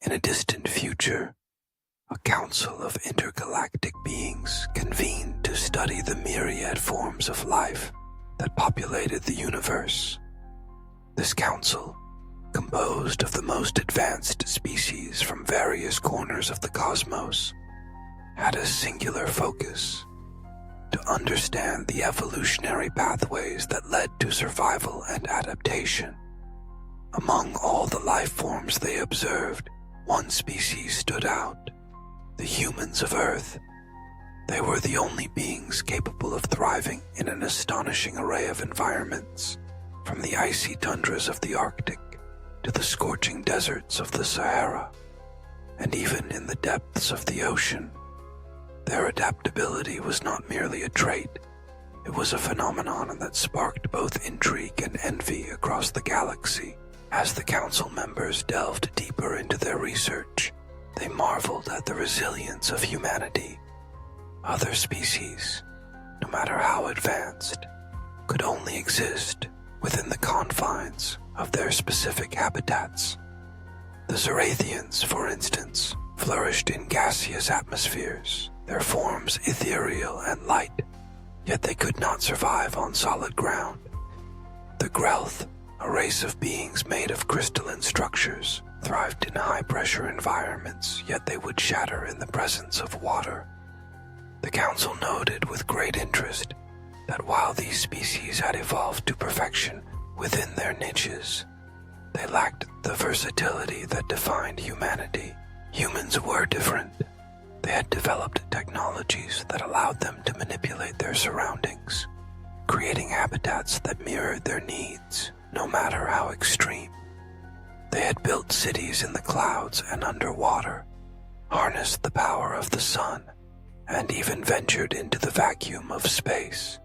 In a distant future, a council of intergalactic beings convened to study the myriad forms of life that populated the universe. This council, composed of the most advanced species from various corners of the cosmos, had a singular focus: to understand the evolutionary pathways that led to survival and adaptation. Among all the life forms they observed, one species stood out: the humans of Earth. They were the only beings capable of thriving in an astonishing array of environments, from the icy tundras of the Arctic to the scorching deserts of the Sahara, and even in the depths of the ocean. Their adaptability was not merely a trait, it was a phenomenon that sparked both intrigue and envy across the galaxy. As the council members delved deeper into their research, they marveled at the resilience of humanity. Other species, no matter how advanced, could only exist within the confines of their specific habitats. The Zerathians, for instance, flourished in gaseous atmospheres, their forms ethereal and light, yet they could not survive on solid ground. The Grelth, a race of beings made of crystalline structures, thrived in high-pressure environments, yet they would shatter in the presence of water. The council noted with great interest that while these species had evolved to perfection within their niches, they lacked the versatility that defined humanity. Humans were different. They had developed technologies that allowed them to manipulate their surroundings, creating habitats that mirrored their needs, no matter how extreme. They had built cities in the clouds and underwater, harnessed the power of the sun, and even ventured into the vacuum of space.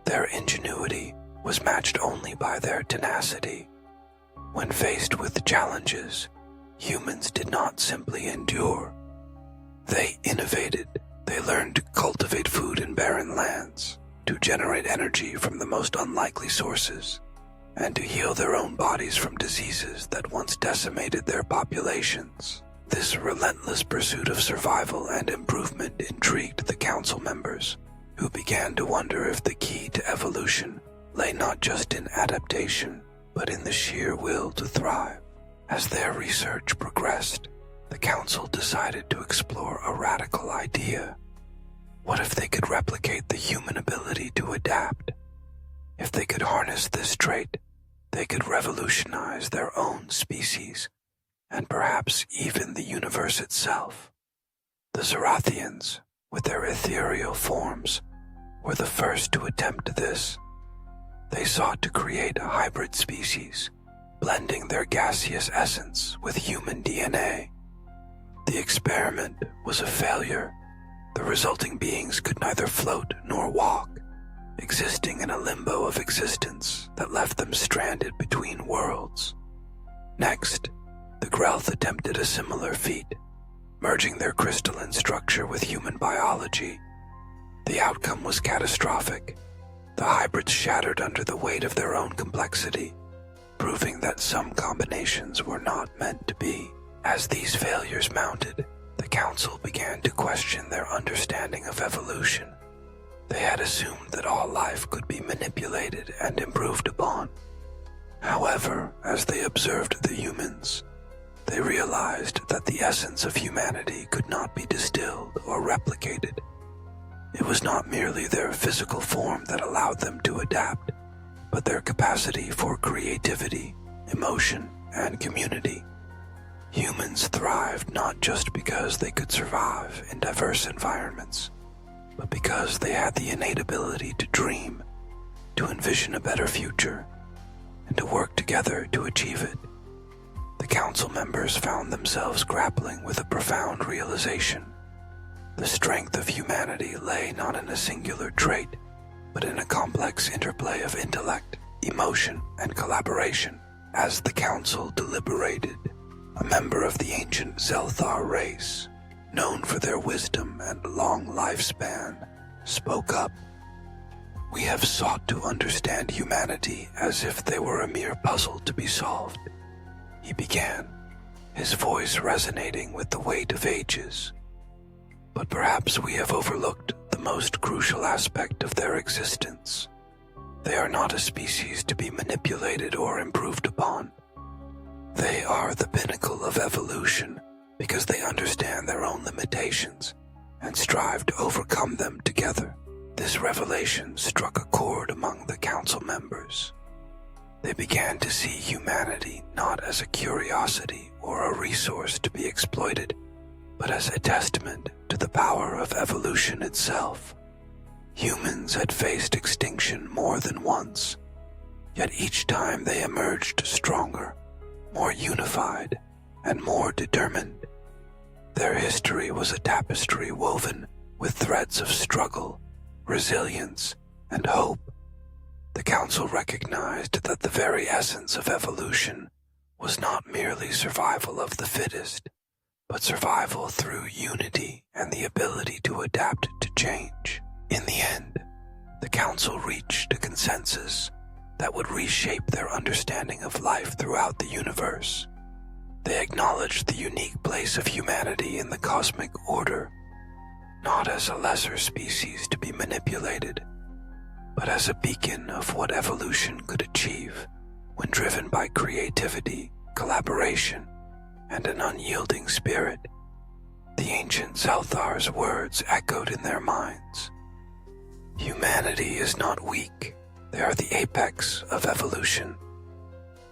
Their ingenuity was matched only by their tenacity. When faced with challenges, humans did not simply endure. They innovated. They learned to cultivate food in barren lands, to generate energy from the most unlikely sources, and to heal their own bodies from diseases that once decimated their populations. This relentless pursuit of survival and improvement intrigued the council members, who began to wonder if the key to evolution lay not just in adaptation, but in the sheer will to thrive. As their research progressed, the council decided to explore a radical idea. What if they could replicate the human ability to adapt? If they could harness this trait, they could revolutionize their own species, and perhaps even the universe itself. The Zerathians, with their ethereal forms, were the first to attempt this. They sought to create a hybrid species, blending their gaseous essence with human DNA. The experiment was a failure. The resulting beings could neither float nor walk, existing in a limbo of existence that left them stranded between worlds. Next, the Grelth attempted a similar feat, merging their crystalline structure with human biology. The outcome was catastrophic. The hybrids shattered under the weight of their own complexity, proving that some combinations were not meant to be. As these failures mounted, the council began to question their understanding of evolution. They had assumed that all life could be manipulated and improved upon. However, as they observed the humans, they realized that the essence of humanity could not be distilled or replicated. It was not merely their physical form that allowed them to adapt, but their capacity for creativity, emotion, and community. Humans thrived not just because they could survive in diverse environments, but because they had the innate ability to dream, to envision a better future, and to work together to achieve it. The council members found themselves grappling with a profound realization. The strength of humanity lay not in a singular trait, but in a complex interplay of intellect, emotion, and collaboration. As the council deliberated, a member of the ancient Zelthar race, known for their wisdom and long lifespan, spoke up. "We have sought to understand humanity as if they were a mere puzzle to be solved," he began, his voice resonating with the weight of ages. But perhaps we have overlooked the most crucial aspect of their existence. They are not a species to be manipulated or improved upon. They are the pinnacle of evolution because they understand their own limitations and strive to overcome them together. This revelation struck a chord among the council members. They began to see humanity not as a curiosity or a resource to be exploited, but as a testament to the power of evolution itself. Humans had faced extinction more than once, yet each time they emerged stronger, more unified, and more determined. Their history was a tapestry woven with threads of struggle, resilience, and hope. The Council recognized that the very essence of evolution was not merely survival of the fittest, but survival through unity and the ability to adapt to change. In the end, the Council reached a consensus that would reshape their understanding of life throughout the universe. They acknowledged the unique place of humanity in the cosmic order, not as a lesser species to be manipulated, but as a beacon of what evolution could achieve when driven by creativity, collaboration, and an unyielding spirit. The ancient Zelthar's words echoed in their minds. Humanity is not weak. They are the apex of evolution.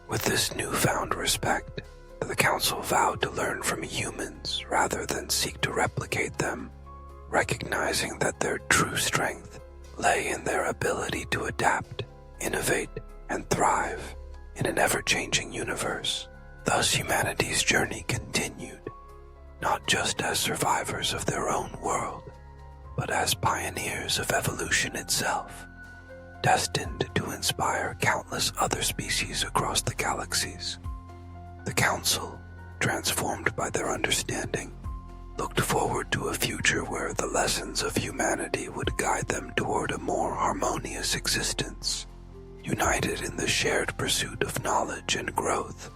With this newfound respect, the Council vowed to learn from humans rather than seek to replicate them, recognizing that their true strength lay in their ability to adapt, innovate, and thrive in an ever-changing universe. Thus humanity's journey continued, not just as survivors of their own world, but as pioneers of evolution itself, destined to inspire countless other species across the galaxies. The Council, transformed by their understanding, looked forward to a future where the lessons of humanity would guide them toward a more harmonious existence, united in the shared pursuit of knowledge and growth.